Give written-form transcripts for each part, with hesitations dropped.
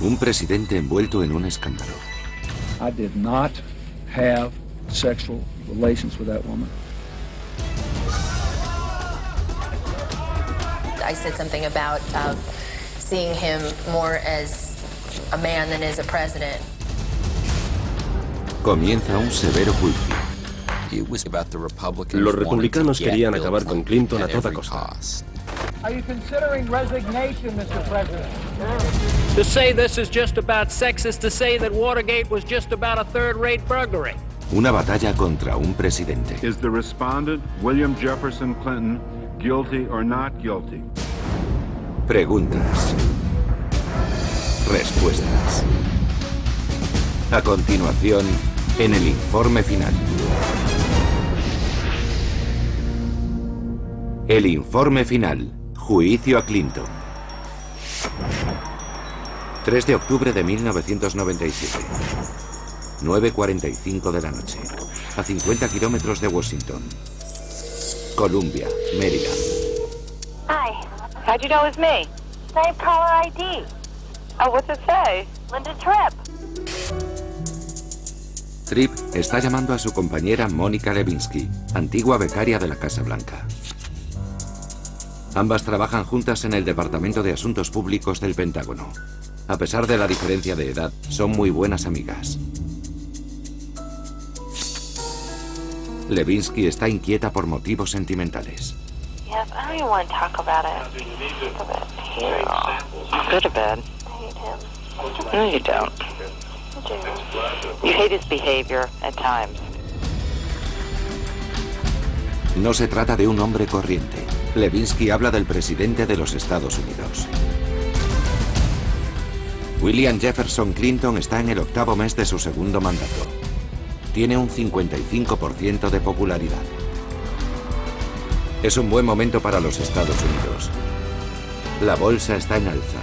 Un presidente envuelto en un escándalo. I did not have sexual relations with that woman. I said something about seeing him more as a man than as a president. Comienza un severo juicio. Los republicanos querían acabar con Clinton a toda costa. Are you considering resignation, Mr. President? To say this is just about sex is to say that Watergate was just about a third-rate burglary. Una batalla contra un presidente. Is the respondent, William Jefferson Clinton, guilty or not guilty? Preguntas. Respuestas. A continuación, en el informe final. El informe final. Juicio a Clinton. 3 de octubre de 1997. 9:45 de la noche. A 50 kilómetros de Washington. Columbia, Maryland. Hi. How'd you know it was me? Same caller ID. Oh, what's it say? Linda Tripp. Tripp está llamando a su compañera Mónica Lewinsky, antigua becaria de la Casa Blanca. Ambas trabajan juntas en el Departamento de Asuntos Públicos del Pentágono. A pesar de la diferencia de edad, son muy buenas amigas. Lewinsky está inquieta por motivos sentimentales. Yes, I don't want to talk about it. Go to bed. I hate him. No, you don't. I do. You hate his behavior at times. No se trata de un hombre corriente. Lewinsky habla del presidente de los Estados Unidos. William Jefferson Clinton está en el 8º mes de su segundo mandato. Tiene un 55% de popularidad. Es un buen momento para los Estados Unidos. La bolsa está en alza,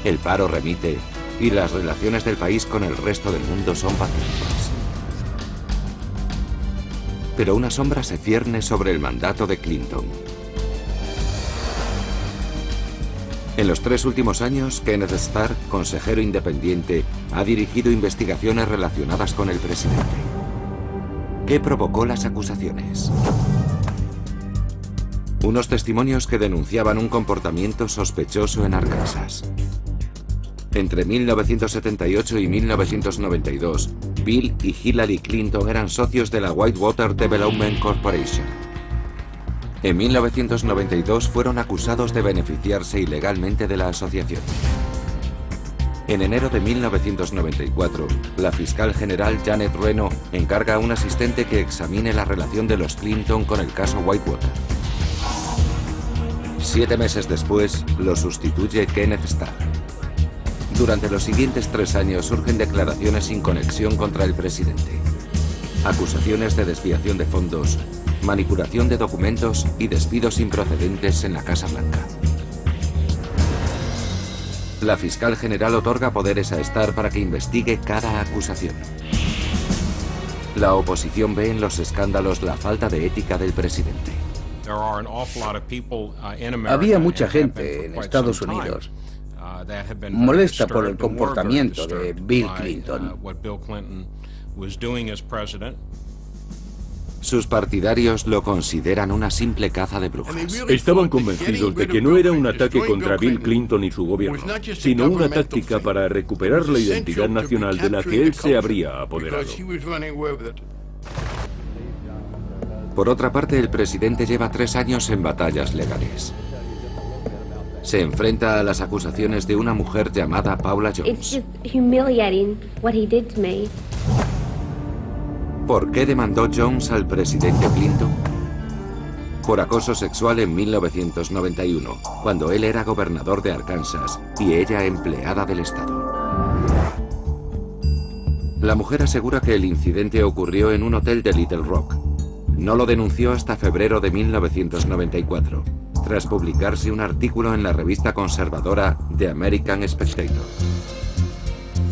el paro remite y las relaciones del país con el resto del mundo son pacíficas. Pero una sombra se cierne sobre el mandato de Clinton. En los 3 últimos años, Kenneth Starr, consejero independiente, ha dirigido investigaciones relacionadas con el presidente. ¿Qué provocó las acusaciones? Unos testimonios que denunciaban un comportamiento sospechoso en Arkansas. Entre 1978 y 1992, Bill y Hillary Clinton eran socios de la Whitewater Development Corporation. En 1992 fueron acusados de beneficiarse ilegalmente de la asociación. En enero de 1994, la fiscal general Janet Reno encarga a un asistente que examine la relación de los Clinton con el caso Whitewater. 7 meses después, lo sustituye Kenneth Starr. Durante los siguientes 3 años surgen declaraciones sin conexión contra el presidente. Acusaciones de desviación de fondos, manipulación de documentos y despidos improcedentes en la Casa Blanca. La fiscal general otorga poderes a Starr para que investigue cada acusación. La oposición ve en los escándalos la falta de ética del presidente. Había mucha gente en Estados Unidos molesta por el comportamiento de Bill Clinton. Sus partidarios lo consideran una simple caza de brujas. Estaban convencidos de que no era un ataque contra Bill Clinton y su gobierno, sino una táctica para recuperar la identidad nacional de la que él se habría apoderado. Por otra parte, el presidente lleva 3 años en batallas legales. Se enfrenta a las acusaciones de una mujer llamada Paula Jones. ¿Por qué demandó Jones al presidente Clinton? Por acoso sexual en 1991, cuando él era gobernador de Arkansas y ella empleada del Estado. La mujer asegura que el incidente ocurrió en un hotel de Little Rock. No lo denunció hasta febrero de 1994, tras publicarse un artículo en la revista conservadora The American Spectator.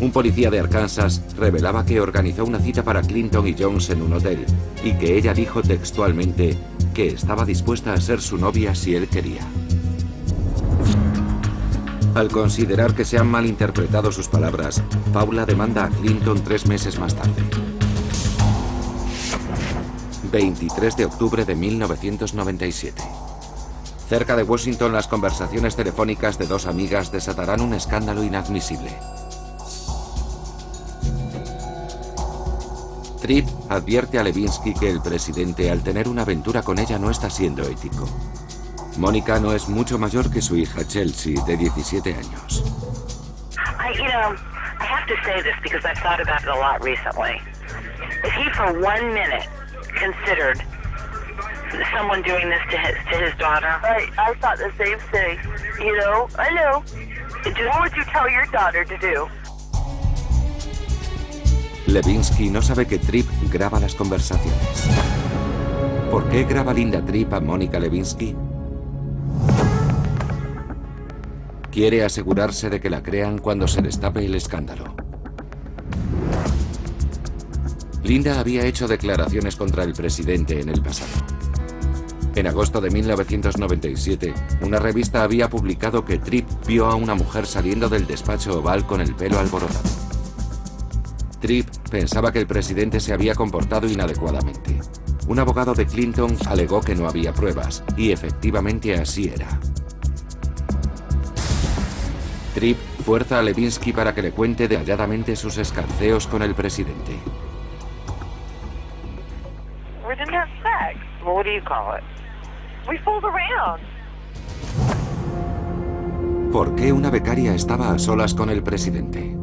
Un policía de Arkansas revelaba que organizó una cita para Clinton y Jones en un hotel y que ella dijo textualmente que estaba dispuesta a ser su novia si él quería. Al considerar que se han malinterpretado sus palabras, Paula demanda a Clinton 3 meses más tarde. 23 de octubre de 1997. Cerca de Washington, las conversaciones telefónicas de dos amigas desatarán un escándalo inadmisible. Tripp advierte a Levinsky que el presidente, al tener una aventura con ella, no está siendo ético. Mónica no es mucho mayor que su hija Chelsea, de 17 años. I have to say this because I've thought about it a lot recently. If he for 1 minute considered someone doing this to his daughter. I thought the same thing. You know, I know. What would you tell your daughter to do? Levinsky no sabe que Tripp graba las conversaciones. ¿Por qué graba Linda Tripp a Mónica Levinsky? Quiere asegurarse de que la crean cuando se destape el escándalo. Linda había hecho declaraciones contra el presidente en el pasado. En agosto de 1997, una revista había publicado que Tripp vio a una mujer saliendo del despacho oval con el pelo alborotado. Tripp pensaba que el presidente se había comportado inadecuadamente. Un abogado de Clinton alegó que no había pruebas, y efectivamente así era. Tripp fuerza a Levinsky para que le cuente detalladamente sus escarceos con el presidente. We didn't have sex. Well, what do you call it? We fooled around. ¿Por qué una becaria estaba a solas con el presidente?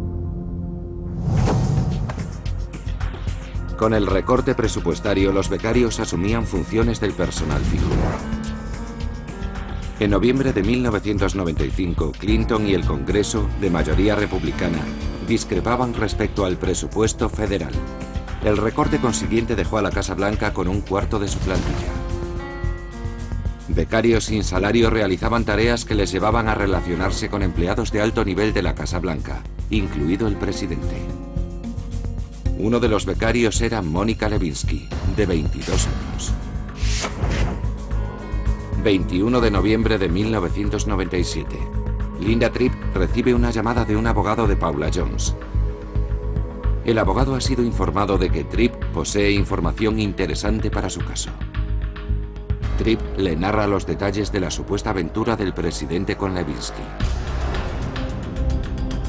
Con el recorte presupuestario, los becarios asumían funciones del personal fijo. En noviembre de 1995, Clinton y el Congreso, de mayoría republicana, discrepaban respecto al presupuesto federal. El recorte consiguiente dejó a la Casa Blanca con 1/4 de su plantilla. Becarios sin salario realizaban tareas que les llevaban a relacionarse con empleados de alto nivel de la Casa Blanca, incluido el presidente. Uno de los becarios era Mónica Levinsky, de 22 años. 21 de noviembre de 1997. Linda Tripp recibe una llamada de un abogado de Paula Jones. El abogado ha sido informado de que Tripp posee información interesante para su caso. Tripp le narra los detalles de la supuesta aventura del presidente con Levinsky.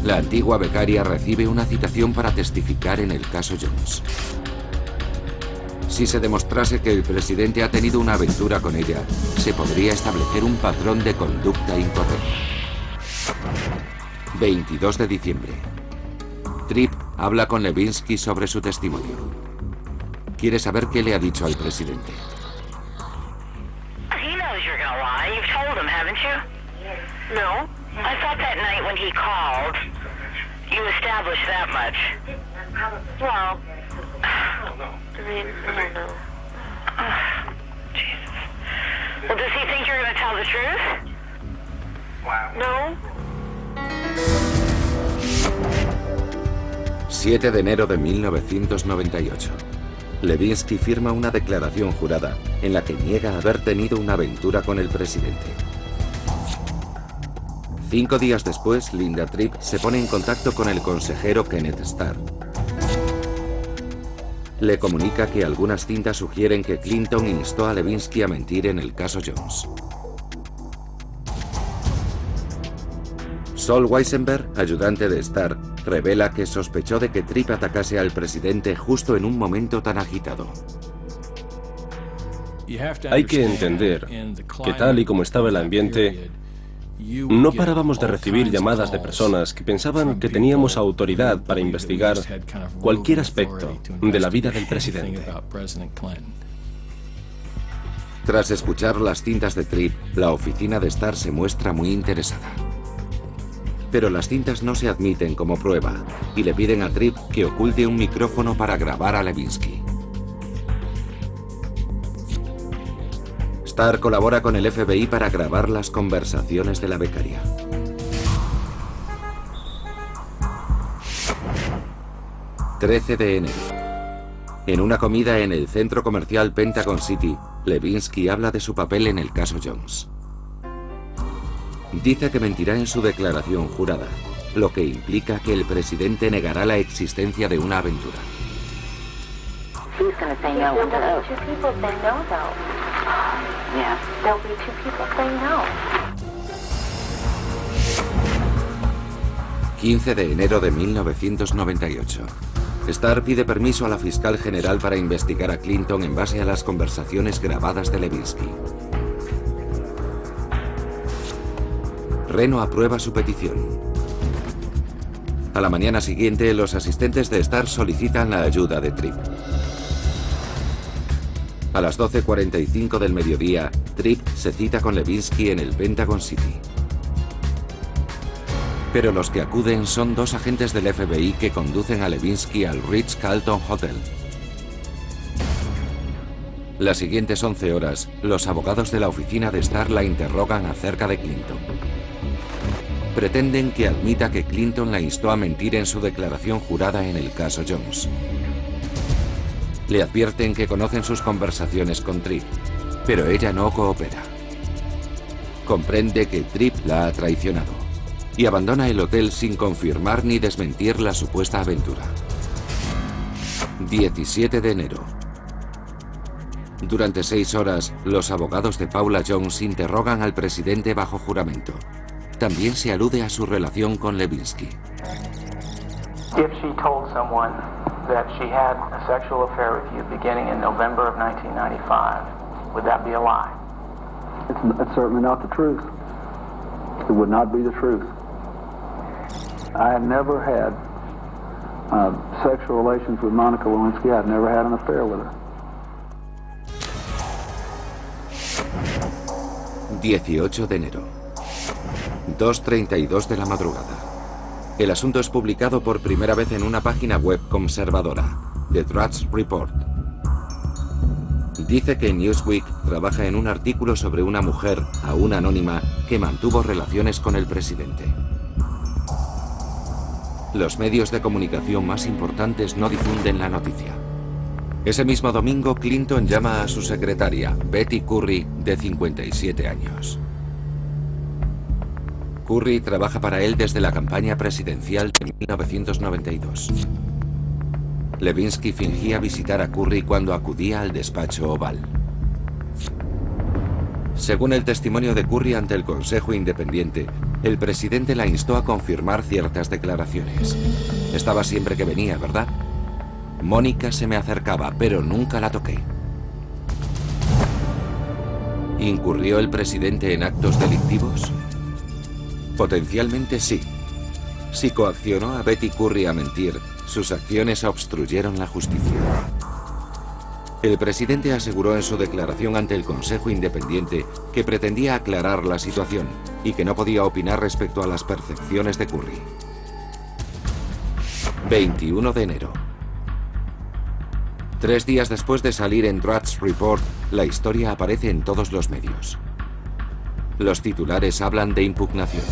La antigua becaria recibe una citación para testificar en el caso Jones. Si se demostrase que el presidente ha tenido una aventura con ella, se podría establecer un patrón de conducta incorrecta. 22 de diciembre. Tripp habla con Levinsky sobre su testimonio. Quiere saber qué le ha dicho al presidente. He knows you're gonna lie. You've told him, haven't you? No. I thought that night when he called, you established that much. Well, I don't know. Jesus. Well, does he think you're gonna tell the truth? No. 7 de enero de 1998. Levinsky firma una declaración jurada en la que niega haber tenido una aventura con el presidente. 5 días después, Linda Tripp se pone en contacto con el consejero Kenneth Starr. Le comunica que algunas cintas sugieren que Clinton instó a Levinsky a mentir en el caso Jones. Sol Weisenberg, ayudante de Starr, revela que sospechó de que Tripp atacase al presidente justo en un momento tan agitado. Hay que entender que tal y como estaba el ambiente, no parábamos de recibir llamadas de personas que pensaban que teníamos autoridad para investigar cualquier aspecto de la vida del presidente. Tras escuchar las cintas de Tripp, la oficina de Starr se muestra muy interesada. Pero las cintas no se admiten como prueba y le piden a Tripp que oculte un micrófono para grabar a Levinsky. Starr colabora con el FBI para grabar las conversaciones de la becaria. ...13 de enero... En una comida en el centro comercial Pentagon City, Levinsky habla de su papel en el caso Jones. Dice que mentirá en su declaración jurada, lo que implica que el presidente negará la existencia de una aventura. Who's going to say no? There'll be two people say no, though. Yeah. There'll be two people say no. 15 de enero de 1998. Starr pide permiso a la fiscal general para investigar a Clinton en base a las conversaciones grabadas de Levinsky. Reno aprueba su petición. A la mañana siguiente, los asistentes de Starr solicitan la ayuda de Tripp. A las 12:45 del mediodía, Tripp se cita con Levinsky en el Pentagon City. Pero los que acuden son dos agentes del FBI que conducen a Levinsky al Ritz-Carlton Hotel. Las siguientes 11 horas, los abogados de la oficina de Starr la interrogan acerca de Clinton. Pretenden que admita que Clinton la instó a mentir en su declaración jurada en el caso Jones. Le advierten que conocen sus conversaciones con Tripp, pero ella no coopera. Comprende que Tripp la ha traicionado y abandona el hotel sin confirmar ni desmentir la supuesta aventura. 17 de enero. Durante 6 horas, los abogados de Paula Jones interrogan al presidente bajo juramento. También se alude a su relación con Levinsky. If she told someone that she had a sexual affair with you beginning in November of 1995, would that be a lie? It's certainly not the truth. It would not be the truth. I had never had sexual relations with Monica Lewinsky. I've never had an affair with her. 18 de enero. 2:32 de la madrugada. El asunto es publicado por primera vez en una página web conservadora, The Drudge Report. Dice que Newsweek trabaja en un artículo sobre una mujer, aún anónima, que mantuvo relaciones con el presidente. Los medios de comunicación más importantes no difunden la noticia. Ese mismo domingo, Clinton llama a su secretaria, Betty Curry, de 57 años. Curry trabaja para él desde la campaña presidencial de 1992. Levinsky fingía visitar a Curry cuando acudía al despacho Oval. Según el testimonio de Curry ante el Consejo Independiente, el presidente la instó a confirmar ciertas declaraciones. Estaba siempre que venía, ¿verdad? Mónica se me acercaba, pero nunca la toqué. ¿Incurrió el presidente en actos delictivos? Potencialmente sí. Si coaccionó a Betty Curry a mentir, sus acciones obstruyeron la justicia. El presidente aseguró en su declaración ante el Consejo Independiente que pretendía aclarar la situación y que no podía opinar respecto a las percepciones de Curry. 21 de enero. 3 días después de salir en Drudge Report, la historia aparece en todos los medios. Los titulares hablan de impugnación.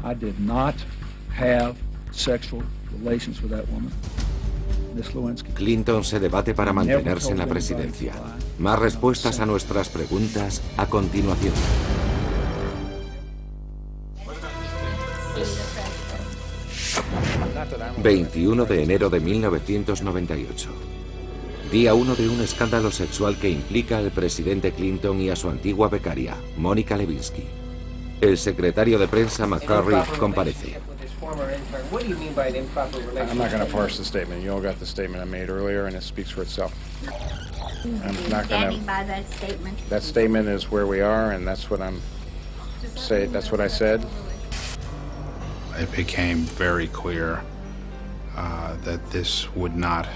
I did not have sexual relations with that woman, Miss Lewinsky. Clinton se debate para mantenerse en la presidencia. Más respuestas a nuestras preguntas a continuación. ...21 de enero de 1998... Día 1 de un escándalo sexual que implica al presidente Clinton y a su antigua becaria, Mónica Lewinsky. El secretario de prensa McCurry comparece. I'm not going to parse the statement. You all got the statement I made earlier, and it speaks for itself. I'm not going to. That statement. That statement is where we are, and that's what I'm saying. That's what I said. It became very clear that this would not.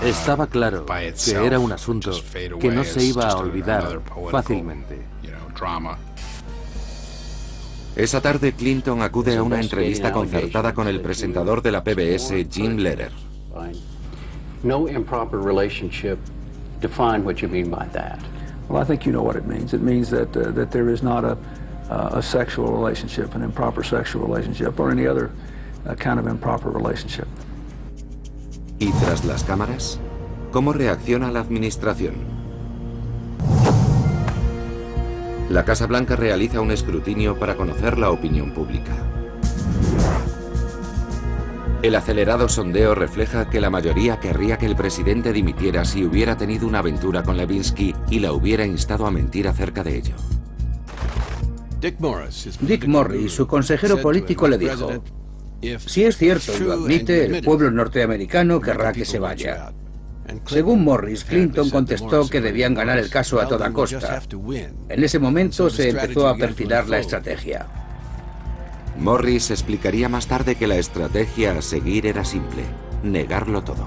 Estaba claro que era un asunto que no se iba a olvidar fácilmente. Esa tarde Clinton acude a una entrevista concertada con el presentador de la PBS, Jim Lehrer. No improper relationship. Define what you mean by that. Well, I think you know what it means. It means that there is not a sexual relationship, an improper sexual relationship, or any other kind of improper relationship. ¿Y tras las cámaras? ¿Cómo reacciona la administración? La Casa Blanca realiza un escrutinio para conocer la opinión pública. El acelerado sondeo refleja que la mayoría querría que el presidente dimitiera si hubiera tenido una aventura con Levinsky y la hubiera instado a mentir acerca de ello. Dick Morris, su consejero político, le dijo: si es cierto y lo admite, el pueblo norteamericano querrá que se vaya. Según Morris, Clinton contestó que debían ganar el caso a toda costa. En ese momento se empezó a perfilar la estrategia. Morris explicaría más tarde que la estrategia a seguir era simple: negarlo todo.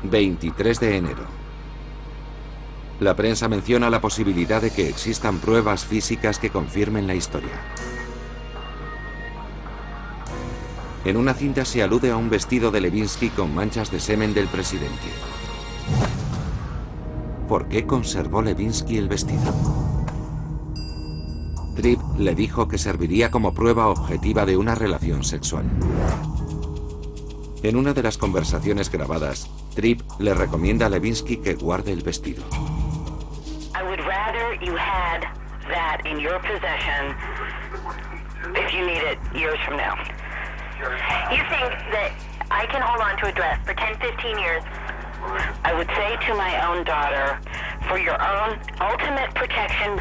23 de enero. La prensa menciona la posibilidad de que existan pruebas físicas que confirmen la historia. En una cinta se alude a un vestido de Levinsky con manchas de semen del presidente. ¿Por qué conservó Levinsky el vestido? Tripp le dijo que serviría como prueba objetiva de una relación sexual. En una de las conversaciones grabadas, Tripp le recomienda a Levinsky que guarde el vestido. I would rather you had that in your possession if you need it years from now. You think that I can hold on to a dress for 10, 15 years? I would say to my own daughter, for your own ultimate protection.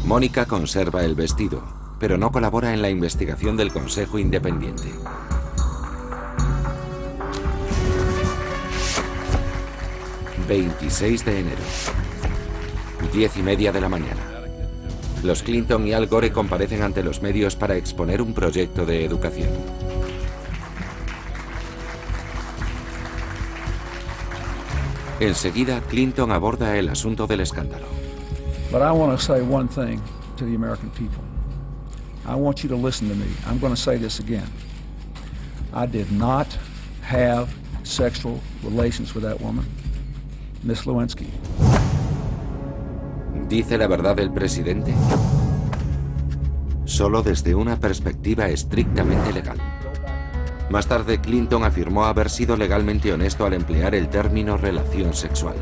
Mónica conserva el vestido, pero no colabora en la investigación del Consejo Independiente. ...26 de enero... ...10:30 de la mañana... Los Clinton y Al Gore comparecen ante los medios para exponer un proyecto de educación. Enseguida, Clinton aborda el asunto del escándalo. But I want to say one thing to the American people. I want you to listen to me. I'm going to say this again. I did not have sexual relations with that woman, Miss Lewinsky. ¿Dice la verdad el presidente? Solo desde una perspectiva estrictamente legal. Más tarde, Clinton afirmó haber sido legalmente honesto al emplear el término relación sexual.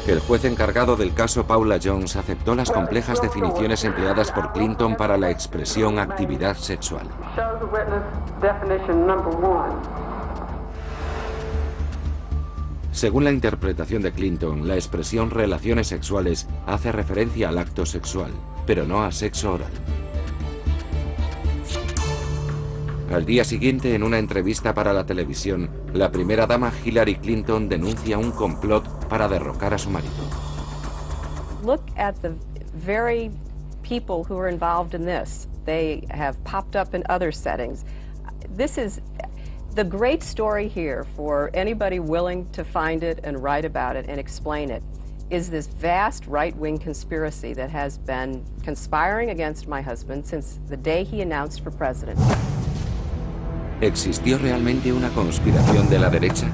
El juez encargado del caso Paula Jones aceptó las complejas definiciones empleadas por Clinton para la expresión actividad sexual. Según la interpretación de Clinton, la expresión relaciones sexuales hace referencia al acto sexual, pero no a sexo oral. Al día siguiente, en una entrevista para la televisión, la primera dama Hillary Clinton denuncia un complot para derrocar a su marido. Look at the very people who are involved in this. They have popped up in other settings. This is the great story here for anybody willing to find it and write about it and explain it. Is this vast right-wing conspiracy that has been conspiring against my husband since the day he announced for president. ¿Existió realmente una conspiración de la derecha?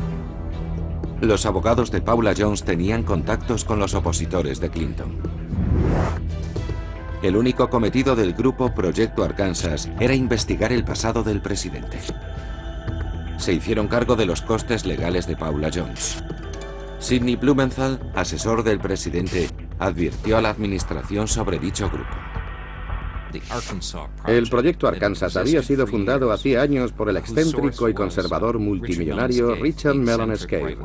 Los abogados de Paula Jones tenían contactos con los opositores de Clinton. El único cometido del grupo Proyecto Arkansas era investigar el pasado del presidente. Se hicieron cargo de los costes legales de Paula Jones. Sidney Blumenthal, asesor del presidente, advirtió a la administración sobre dicho grupo. El proyecto Arkansas había sido fundado hacía años por el excéntrico y conservador multimillonario Richard Mellon Scaife.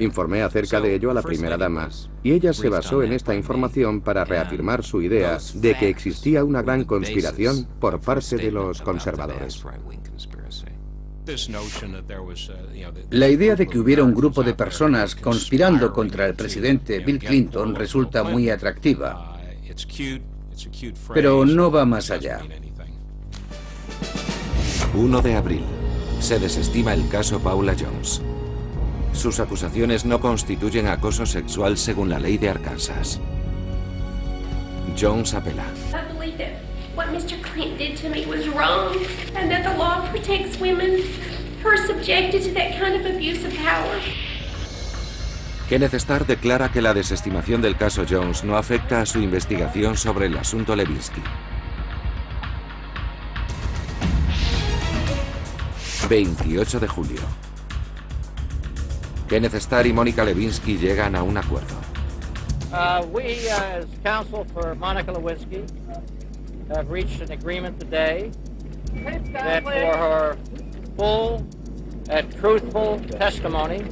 Informé acerca de ello a la primera dama, y ella se basó en esta información para reafirmar su idea de que existía una gran conspiración por parte de los conservadores. La idea de que hubiera un grupo de personas conspirando contra el presidente Bill Clinton resulta muy atractiva, pero no va más allá. 1 de abril. Se desestima el caso Paula Jones. Sus acusaciones no constituyen acoso sexual según la ley de Arkansas. Jones apela. What Mr. Clinton did to me was wrong, and that the law protects women who are subjected to that kind of abuse of power. Kenneth Starr declara que la desestimación del caso Jones no afecta a su investigación sobre el asunto Levinsky. 28 de julio. Kenneth Starr y Monica Lewinsky llegan a un acuerdo. We, as counsel for Monica Lewinsky, have reached an agreement today that for her full and truthful testimony,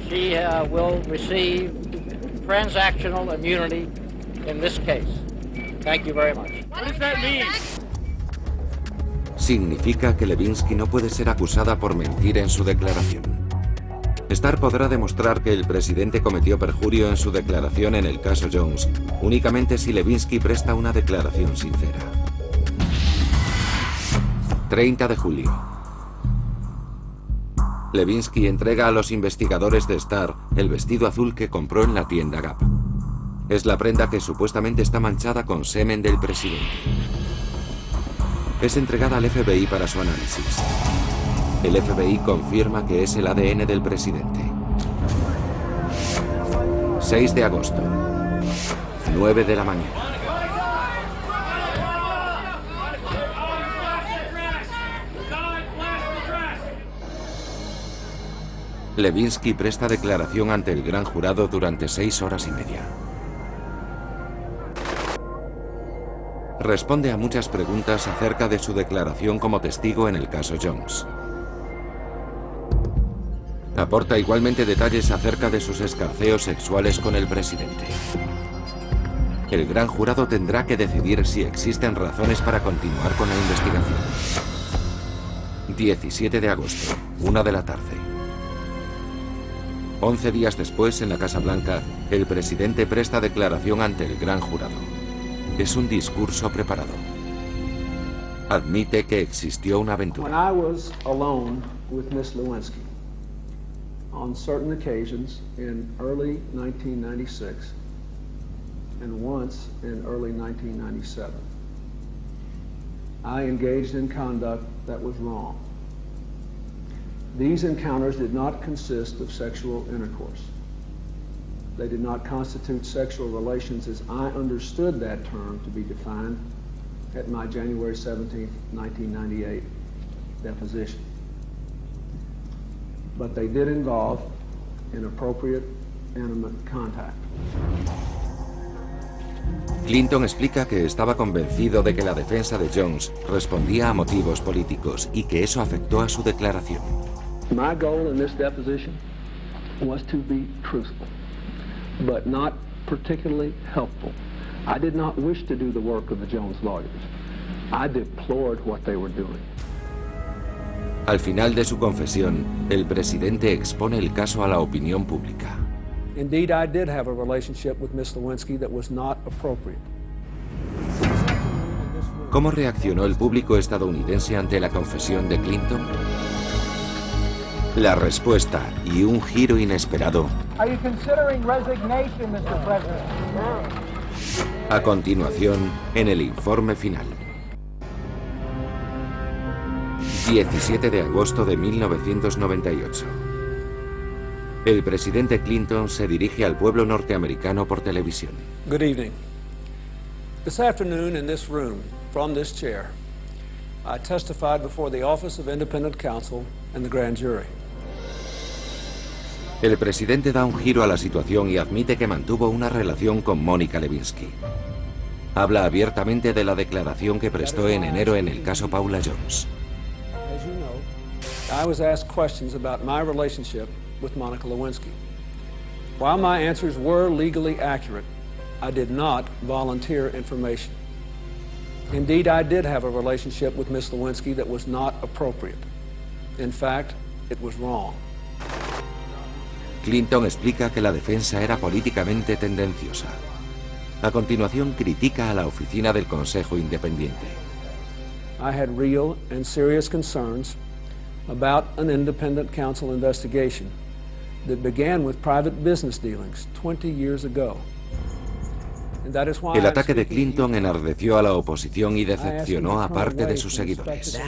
she will receive transactional immunity in this case. Thank you very much. What does that mean? Significa que Lewinsky no puede ser acusada por mentir en su declaración. Starr podrá demostrar que el presidente cometió perjurio en su declaración en el caso Jones únicamente si Lewinsky presta una declaración sincera. 30 de julio. Lewinsky entrega a los investigadores de Starr el vestido azul que compró en la tienda Gap. Es la prenda que supuestamente está manchada con semen del presidente. Es entregada al FBI para su análisis. El FBI confirma que es el ADN del presidente. 6 de agosto, 9 de la mañana. Lewinsky presta declaración ante el gran jurado durante 6 horas y media. Responde a muchas preguntas acerca de su declaración como testigo en el caso Jones. Aporta igualmente detalles acerca de sus escarceos sexuales con el presidente. El gran jurado tendrá que decidir si existen razones para continuar con la investigación. 17 de agosto, 1 de la tarde. 11 días después, en la Casa Blanca, el presidente presta declaración ante el gran jurado. Es un discurso preparado. Admite que existió una aventura. When I was alone with Miss Lewinsky, on certain occasions in early 1996 and once in early 1997, I engaged in conduct that was wrong. These encounters did not consist of sexual intercourse. They did not constitute sexual relations as I understood that term to be defined at my January 17, 1998 deposition. But they did involve inappropriate, intimate contact. Clinton explica que estaba convencido de que la defensa de Jones respondía a motivos políticos y que eso afectó a su declaración. My goal in this deposition was to be truthful, but not particularly helpful. I did not wish to do the work of the Jones lawyers. I deplored what they were doing. Al final de su confesión, el presidente expone el caso a la opinión pública. Indeed, I did have a relationship with Miss Lewinsky that was not appropriate. ¿Cómo reaccionó el público estadounidense ante la confesión de Clinton? La respuesta y un giro inesperado. Are you considering resignation, Mr. President? A continuación, en el informe final. 17 de agosto de 1998. El presidente Clinton se dirige al pueblo norteamericano por televisión. Good evening. This afternoon in this room, from this chair, I testified before the Office of Independent Counsel and the grand jury. El presidente da un giro a la situación y admite que mantuvo una relación con Monica Lewinsky. Habla abiertamente de la declaración que prestó en enero en el caso Paula Jones. As you know, I was asked questions about my relationship with Monica Lewinsky. While my answers were legally accurate, I did not volunteer information. Indeed, I did have a relationship with Miss Lewinsky that was not appropriate. In fact, it was wrong. Clinton explica que la defensa era políticamente tendenciosa. A continuación, critica a la oficina del Consejo Independiente. I had real and serious concerns about an independent counsel investigation that began with private business dealings 20 years ago. El ataque de Clinton enardeció a la oposición y decepcionó a parte de sus seguidores.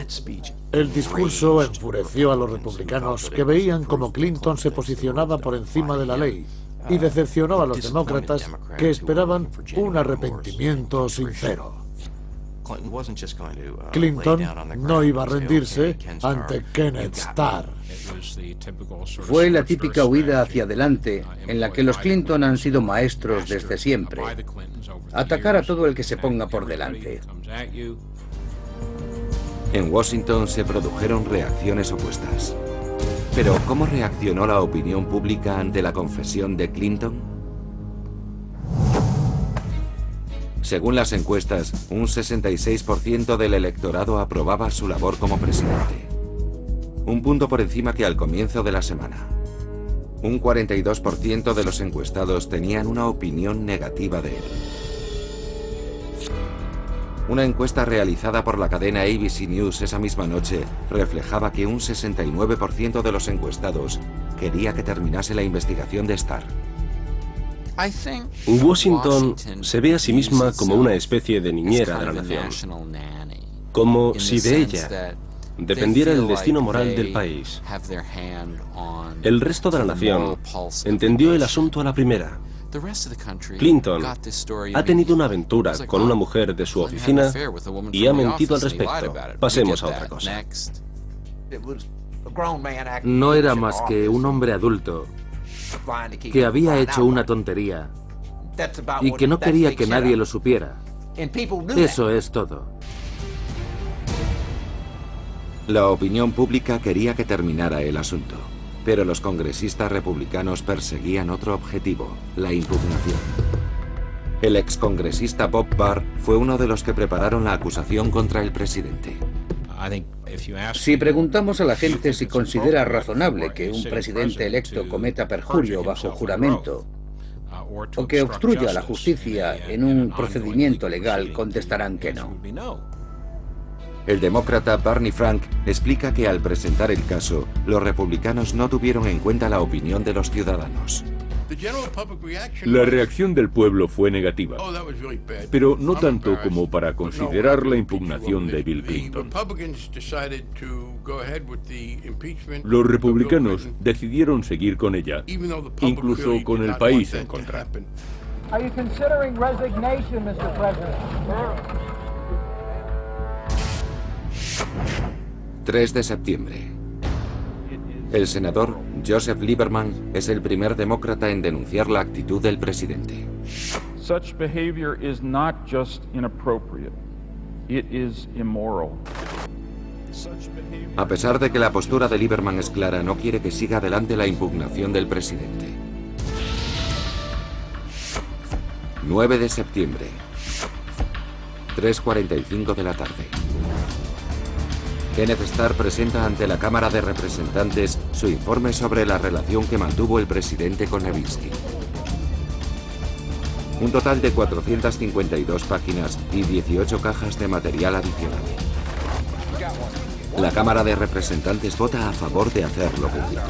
El discurso enfureció a los republicanos que veían como Clinton se posicionaba por encima de la ley y decepcionó a los demócratas que esperaban un arrepentimiento sincero. Clinton no iba a rendirse ante Kenneth Starr. Fue la típica huida hacia adelante en la que los Clinton han sido maestros desde siempre. Atacar a todo el que se ponga por delante. En Washington se produjeron reacciones opuestas. Pero, ¿cómo reaccionó la opinión pública ante la confesión de Clinton? Según las encuestas, un 66% del electorado aprobaba su labor como presidente. Un punto por encima que al comienzo de la semana. Un 42% de los encuestados tenían una opinión negativa de él. Una encuesta realizada por la cadena ABC News esa misma noche reflejaba que un 69% de los encuestados quería que terminase la investigación de Starr. Washington se ve a sí misma como una especie de niñera de la nación, como si de ella dependiera el destino moral del país. El resto de la nación entendió el asunto a la primera. Clinton ha tenido una aventura con una mujer de su oficina y ha mentido al respecto. Pasemos a otra cosa. No era más que un hombre adulto que había hecho una tontería y que no quería que nadie lo supiera. Eso es todo. La opinión pública quería que terminara el asunto, pero los congresistas republicanos perseguían otro objetivo, la impugnación. El excongresista Bob Barr fue uno de los que prepararon la acusación contra el presidente. Si preguntamos a la gente si considera razonable que un presidente electo cometa perjurio bajo juramento o que obstruya la justicia en un procedimiento legal, contestarán que no. El demócrata Barney Frank explica que al presentar el caso, los republicanos no tuvieron en cuenta la opinión de los ciudadanos. La reacción del pueblo fue negativa, pero no tanto como para considerar la impugnación de Bill Clinton. Los republicanos decidieron seguir con ella, incluso con el país en contra. Are you considering resignation, Mr. President? 3 de septiembre. El senador Joseph Lieberman es el primer demócrata en denunciar la actitud del presidente. Such behavior is not just inappropriate, it is immoral. A pesar de que la postura de Lieberman es clara, no quiere que siga adelante la impugnación del presidente. 9 de septiembre, 3:45 de la tarde. Kenneth Starr presenta ante la Cámara de Representantes su informe sobre la relación que mantuvo el presidente con Levinsky. Un total de 452 páginas y 18 cajas de material adicional. La Cámara de Representantes vota a favor de hacerlo público.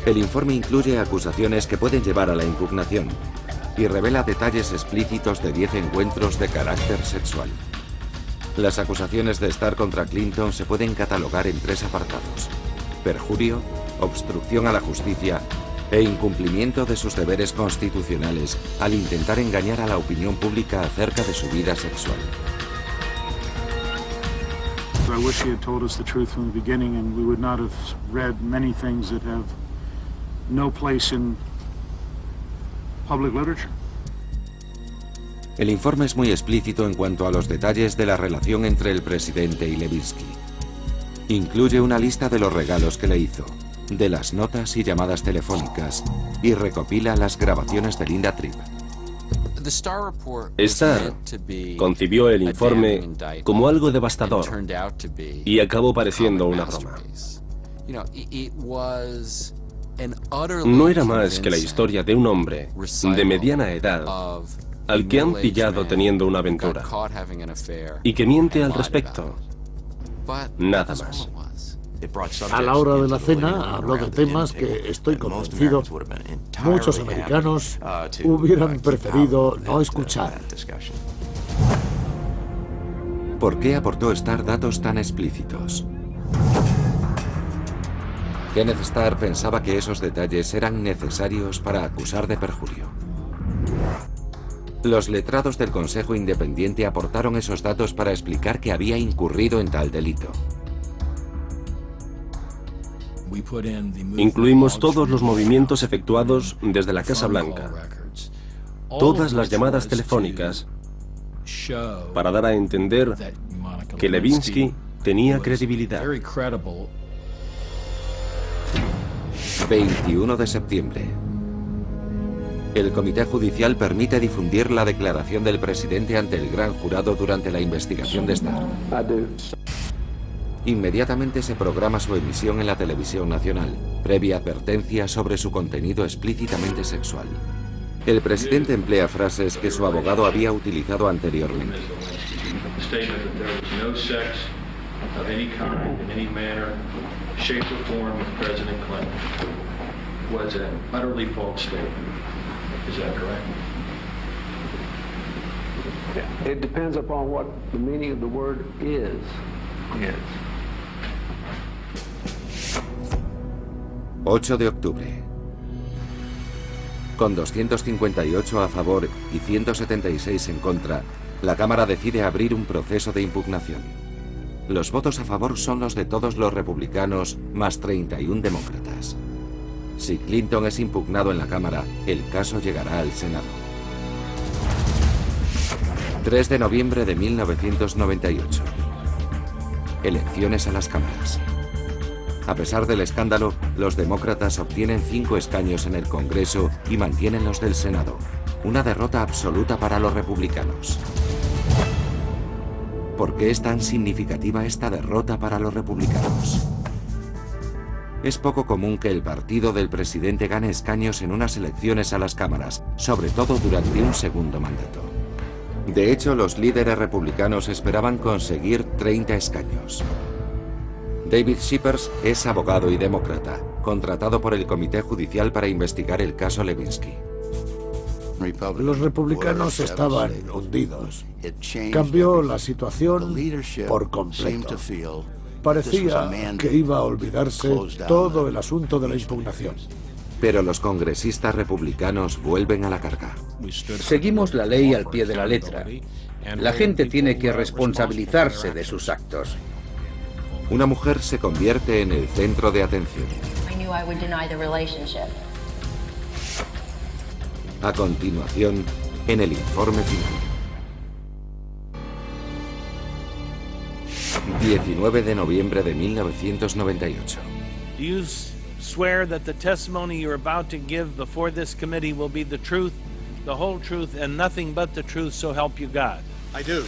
El informe incluye acusaciones que pueden llevar a la impugnación y revela detalles explícitos de 10 encuentros de carácter sexual. Las acusaciones de Starr contra Clinton se pueden catalogar en 3 apartados: perjurio, obstrucción a la justicia e incumplimiento de sus deberes constitucionales al intentar engañar a la opinión pública acerca de su vida sexual. I wish he had told us the truth from the beginning and we would not have read many things that have no place in public literature. El informe es muy explícito en cuanto a los detalles de la relación entre el presidente y Levinsky. Incluye una lista de los regalos que le hizo, de las notas y llamadas telefónicas, y recopila las grabaciones de Linda Tripp. Starr concibió el informe como algo devastador y acabó pareciendo una broma. No era más que la historia de un hombre de mediana edad al que han pillado teniendo una aventura y que miente al respecto. Nada más. A la hora de la cena habló de temas que, estoy convencido, muchos americanos hubieran preferido no escuchar. ¿Por qué aportó Starr datos tan explícitos? Kenneth Starr pensaba que esos detalles eran necesarios para acusar de perjurio. Los letrados del Consejo Independiente aportaron esos datos para explicar que había incurrido en tal delito. Incluimos todos los movimientos efectuados desde la Casa Blanca, todas las llamadas telefónicas, para dar a entender que Levinsky tenía credibilidad. 21 de septiembre. El Comité Judicial permite difundir la declaración del presidente ante el gran jurado durante la investigación de Starr. Inmediatamente se programa su emisión en la televisión nacional, previa advertencia sobre su contenido explícitamente sexual. El presidente emplea frases que su abogado había utilizado anteriormente. It depends upon what the meaning of the word is. Yes. 8 de octubre. Con 258 a favor y 176 en contra, la Cámara decide abrir un proceso de impugnación. Los votos a favor son los de todos los republicanos más 31 demócratas. Si Clinton es impugnado en la Cámara, el caso llegará al Senado. 3 de noviembre de 1998. Elecciones a las cámaras. A pesar del escándalo, los demócratas obtienen 5 escaños en el Congreso y mantienen los del Senado. Una derrota absoluta para los republicanos. ¿Por qué es tan significativa esta derrota para los republicanos? Es poco común que el partido del presidente gane escaños en unas elecciones a las cámaras, sobre todo durante un segundo mandato. De hecho, los líderes republicanos esperaban conseguir 30 escaños. David Shippers es abogado y demócrata, contratado por el Comité Judicial para investigar el caso Levinsky. Los republicanos estaban hundidos. Cambió la situación por completo. Parecía que iba a olvidarse todo el asunto de la impugnación. Pero los congresistas republicanos vuelven a la carga. Seguimos la ley al pie de la letra. La gente tiene que responsabilizarse de sus actos. Una mujer se convierte en el centro de atención. A continuación, en el informe final. 19 de noviembre de 1998. Do you swear that the testimony you're about to give before this committee will be the truth, the whole truth, and nothing but the truth, so help you God? I do.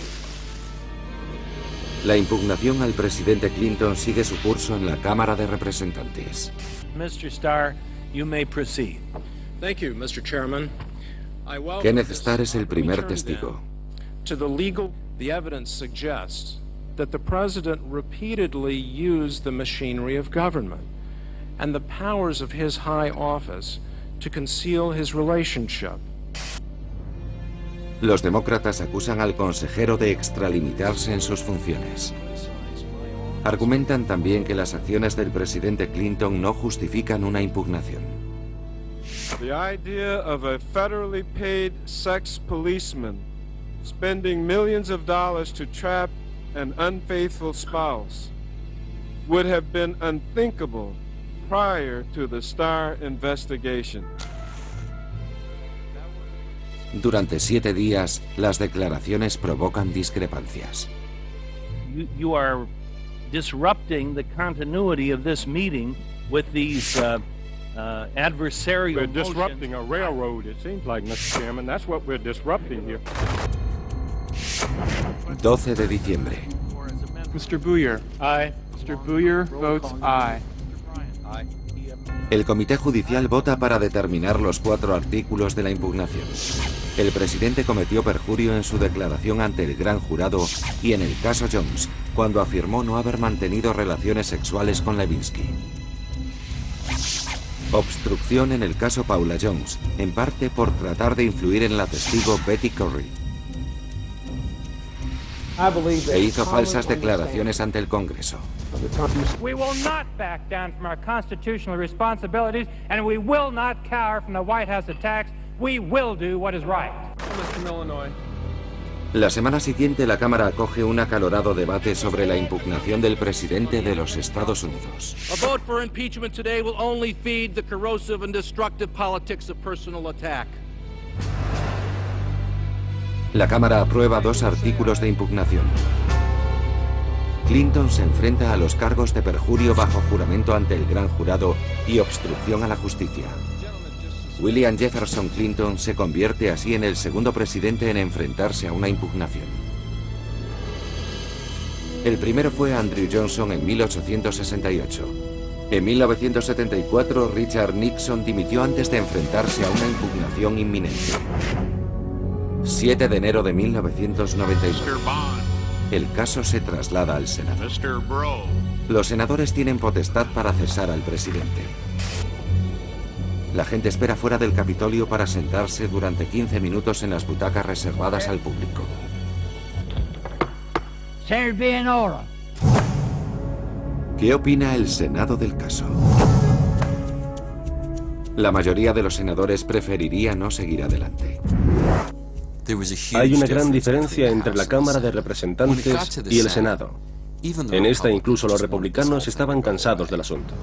La impugnación al presidente Clinton sigue su curso en la Cámara de Representantes. Mr. Starr, you may proceed. Thank you, Mr. Chairman. Kenneth Starr es el primer testigo. The evidence suggests that the president repeatedly used the machinery of government and the powers of his high office to conceal his relationship. Los demócratas acusan al consejero de extralimitarse en sus funciones. Argumentan también que las acciones del presidente Clinton no justifican una impugnación. The idea of a federally paid sex policeman spending millions of dollars to trap an unfaithful spouse would have been unthinkable prior to the Starr investigation. Durante 7 días, las declaraciones provocan discrepancias. You are disrupting the continuity of this meeting with these adversarial We're disrupting a railroad, it seems like, Mr. Chairman. That's what we're disrupting here. 12 de diciembre. Mr. Booyer. Aye. Mr. Booyer votes aye. El Comité Judicial vota para determinar los 4 artículos de la impugnación. El presidente cometió perjurio en su declaración ante el gran jurado y en el caso Jones, cuando afirmó no haber mantenido relaciones sexuales con Levinsky. Obstrucción en el caso Paula Jones, en parte por tratar de influir en la testigo Betty Curry. E hizo falsas declaraciones ante el Congreso. We will not back down from our constitutional responsibilities, and we will not cower from the White House attacks. We will do what is right. La semana siguiente, la Cámara acoge un acalorado debate sobre la impugnación del presidente de los Estados Unidos. A vote for impeachment today will only feed the corrosive and destructive politics of personal attack. La Cámara aprueba 2 artículos de impugnación. Clinton se enfrenta a los cargos de perjurio bajo juramento ante el gran jurado y obstrucción a la justicia. William Jefferson Clinton se convierte así en el segundo presidente en enfrentarse a una impugnación. El primero fue Andrew Johnson en 1868. En 1974, Richard Nixon dimitió antes de enfrentarse a una impugnación inminente. 7 de enero de 1992. El caso se traslada al Senado. Los senadores tienen potestad para cesar al presidente. La gente espera fuera del Capitolio para sentarse durante 15 minutos en las butacas reservadas al público. ¿Qué opina el Senado del caso? La mayoría de los senadores preferiría no seguir adelante. Hay una gran diferencia entre la Cámara de Representantes y el Senado. En esta incluso los republicanos estaban cansados del asunto.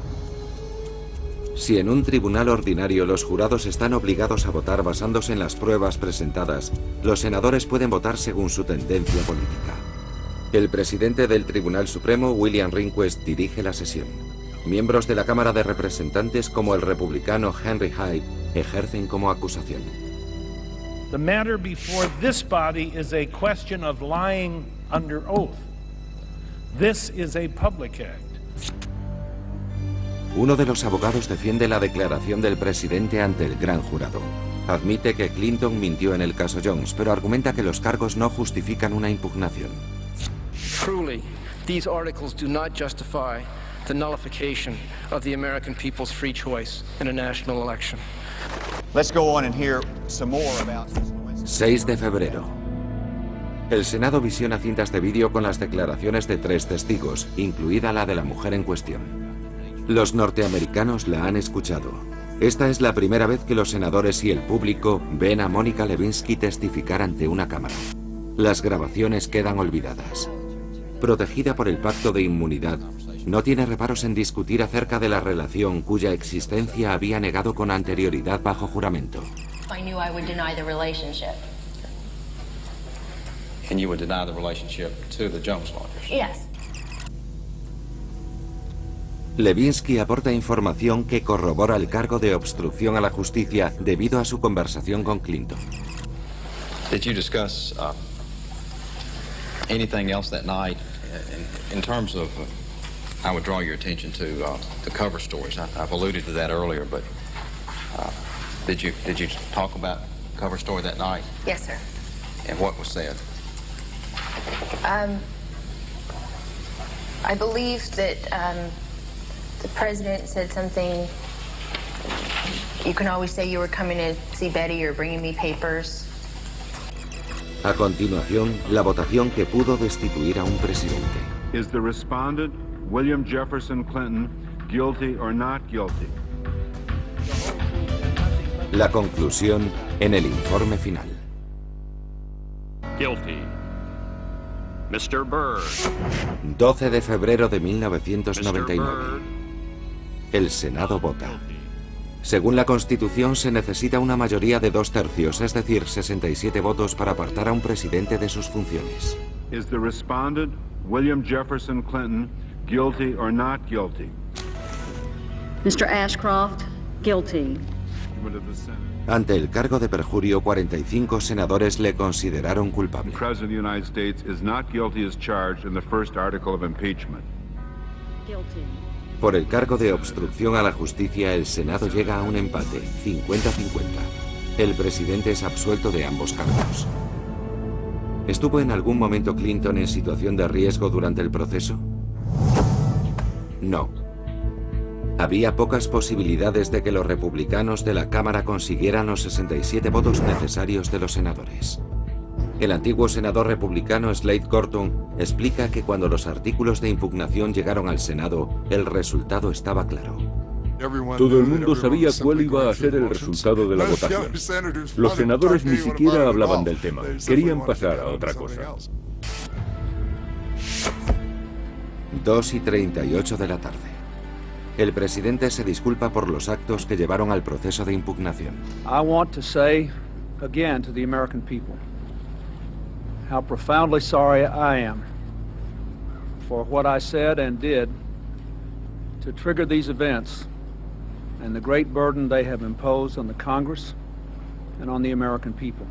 Si en un tribunal ordinario los jurados están obligados a votar basándose en las pruebas presentadas, los senadores pueden votar según su tendencia política. El presidente del Tribunal Supremo, William Rehnquist, dirige la sesión. Miembros de la Cámara de Representantes, como el republicano Henry Hyde, ejercen como acusación. The matter before this body is a question of lying under oath. This is a public act. Uno de los abogados defiende la declaración del presidente ante el gran jurado. Admite que Clinton mintió en el caso Jones, pero argumenta que los cargos no justifican una impugnación. Truly, these articles do not justify the nullification of the American people's free choice in a national election. Let's go on and hear some more about 6 de febrero. El Senado visiona cintas de vídeo con las declaraciones de 3 testigos, incluida la de la mujer en cuestión. Los norteamericanos la han escuchado. Esta es la primera vez que los senadores y el público ven a Mónica Lewinsky testificar ante una cámara. Las grabaciones quedan olvidadas. Protegida por el pacto de inmunidad, no tiene reparos en discutir acerca de la relación cuya existencia había negado con anterioridad bajo juramento. I knew I would deny the relationship. And you would deny the relationship to the Jones lawyers? Yes. Lewinsky aporta información que corrobora el cargo de obstrucción a la justicia debido a su conversación con Clinton. Did you discuss anything else that night in terms of? I would draw your attention to the cover stories. I've alluded to that earlier, but did you talk about cover story that night? Yes, sir. And what was said? I believe that the president said something. You can always say you were coming to see Betty or bringing me papers. A continuación, la votación que pudo destituir a un presidente. Is the respondent William Jefferson Clinton guilty or not guilty? La conclusión en el informe final. Guilty. Mr. Byrd. 12 de febrero de 1999. El Senado vota. Según la Constitución, se necesita una mayoría de 2/3, es decir, 67 votos para apartar a un presidente de sus funciones. Is the respondent William Jefferson Clinton guilty or not guilty? Mr. Ashcroft, guilty. Ante el cargo de perjurio, 45 senadores le consideraron culpable. The President of the United States is not guilty as charged in the first article of impeachment. Guilty. Por el cargo de obstrucción a la justicia, el Senado llega a un empate, 50-50. El presidente es absuelto de ambos cargos. ¿Estuvo en algún momento Clinton en situación de riesgo durante el proceso? No. Había pocas posibilidades de que los republicanos de la Cámara consiguieran los 67 votos necesarios de los senadores. El antiguo senador republicano Slade Gorton explica que cuando los artículos de impugnación llegaron al Senado, el resultado estaba claro. Todo el mundo sabía cuál iba a ser el resultado de la votación. Los senadores ni siquiera hablaban del tema. Querían pasar a otra cosa. 2:38 de la tarde. El presidente se disculpa por los actos que llevaron al proceso de impugnación. I want to say again to the American people how profoundly sorry I am for what I said and did to trigger these events and the great burden they have imposed on the Congress and on the American people.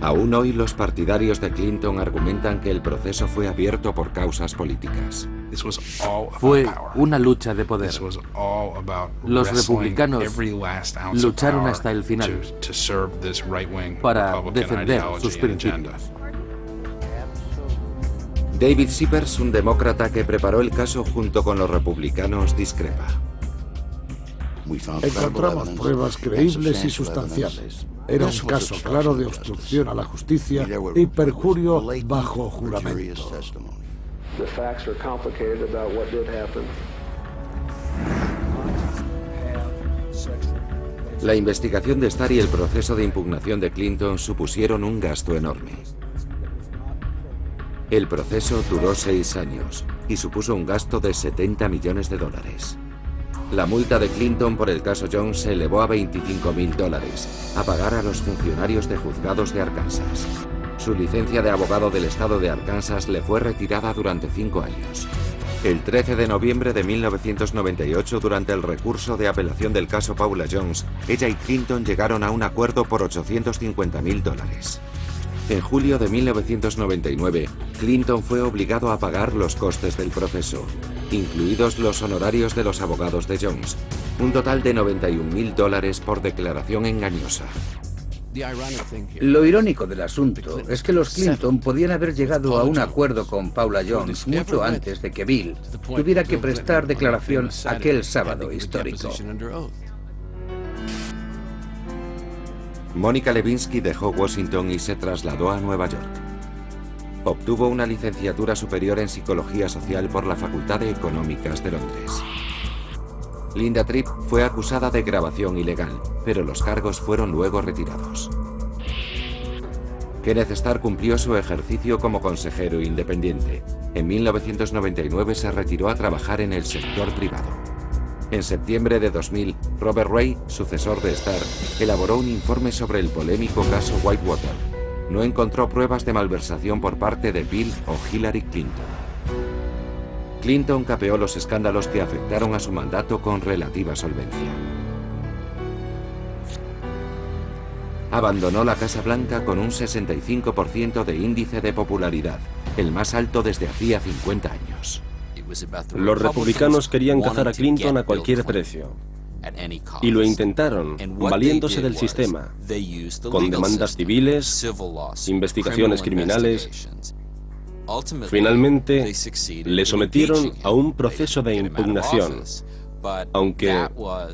Aún hoy los partidarios de Clinton argumentan que el proceso fue abierto por causas políticas. Fue una lucha de poder. Los republicanos lucharon hasta el final para defender sus principios. David Sippers, un demócrata que preparó el caso junto con los republicanos, discrepa. Encontramos pruebas creíbles y sustanciales. Era un caso claro de obstrucción a la justicia y perjurio bajo juramento. La investigación de Starr y el proceso de impugnación de Clinton supusieron un gasto enorme. El proceso duró 6 años y supuso un gasto de $70 millones. La multa de Clinton por el caso Jones se elevó a $25.000, a pagar a los funcionarios de juzgados de Arkansas. Su licencia de abogado del estado de Arkansas le fue retirada durante 5 años. El 13 de noviembre de 1998, durante el recurso de apelación del caso Paula Jones, ella y Clinton llegaron a un acuerdo por $850.000. En julio de 1999, Clinton fue obligado a pagar los costes del proceso, incluidos los honorarios de los abogados de Jones, un total de $91.000 por declaración engañosa. Lo irónico del asunto es que los Clinton podían haber llegado a un acuerdo con Paula Jones mucho antes de que Bill tuviera que prestar declaración aquel sábado histórico. Mónica Lewinsky dejó Washington y se trasladó a Nueva York. Obtuvo una licenciatura superior en Psicología Social por la Facultad de Económicas de Londres. Linda Tripp fue acusada de grabación ilegal, pero los cargos fueron luego retirados. Kenneth Starr cumplió su ejercicio como consejero independiente. En 1999 se retiró a trabajar en el sector privado. En septiembre de 2000, Robert Ray, sucesor de Starr, elaboró un informe sobre el polémico caso Whitewater. No encontró pruebas de malversación por parte de Bill o Hillary Clinton. Clinton capeó los escándalos que afectaron a su mandato con relativa solvencia. Abandonó la Casa Blanca con un 65% de índice de popularidad, el más alto desde hacía 50 años. Los republicanos querían cazar a Clinton a cualquier precio. Y lo intentaron, valiéndose del sistema, con demandas civiles, investigaciones criminales. Finalmente, le sometieron a un proceso de impugnación, aunque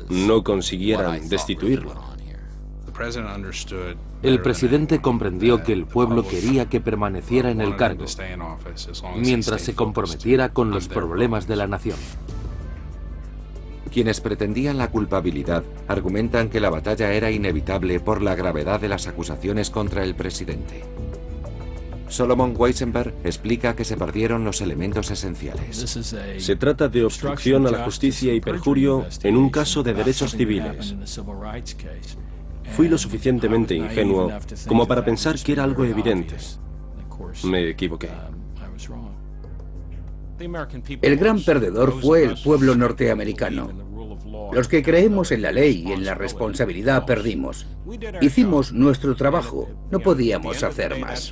no consiguieran destituirlo. El presidente comprendió que el pueblo quería que permaneciera en el cargo, mientras se comprometiera con los problemas de la nación. Quienes pretendían la culpabilidad argumentan que la batalla era inevitable por la gravedad de las acusaciones contra el presidente. Solomon Weisenberg explica que se perdieron los elementos esenciales. Se trata de obstrucción a la justicia y perjurio en un caso de derechos civiles. Fui lo suficientemente ingenuo como para pensar que era algo evidente. Me equivoqué. El gran perdedor fue el pueblo norteamericano. Los que creemos en la ley y en la responsabilidad perdimos. Hicimos nuestro trabajo, no podíamos hacer más.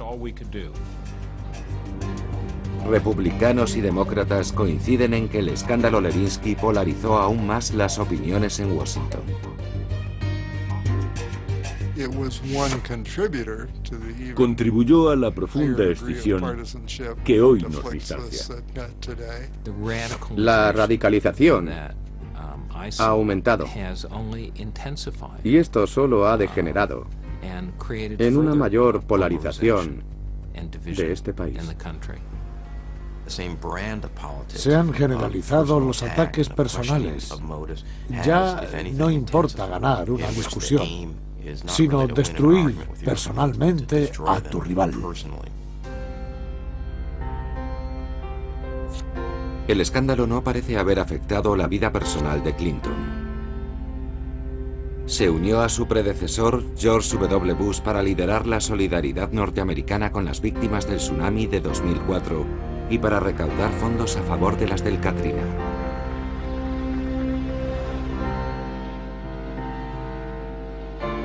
Republicanos y demócratas coinciden en que el escándalo Lewinsky polarizó aún más las opiniones en Washington. Contribuyó a la profunda escisión que hoy nos distancia. La radicalización ha aumentado y esto solo ha degenerado en una mayor polarización de este país. Se han generalizado los ataques personales. Ya no importa ganar una discusión, sino destruir personalmente a tu rival. El escándalo no parece haber afectado la vida personal de Clinton. Se unió a su predecesor, George W. Bush, para liderar la solidaridad norteamericana con las víctimas del tsunami de 2004 y para recaudar fondos a favor de las del Katrina.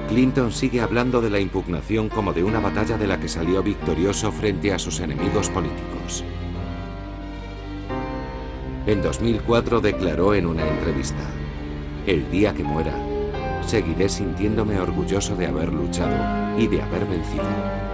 Clinton sigue hablando de la impugnación como de una batalla de la que salió victorioso frente a sus enemigos políticos. En 2004 declaró en una entrevista: "El día que muera, seguiré sintiéndome orgulloso de haber luchado y de haber vencido".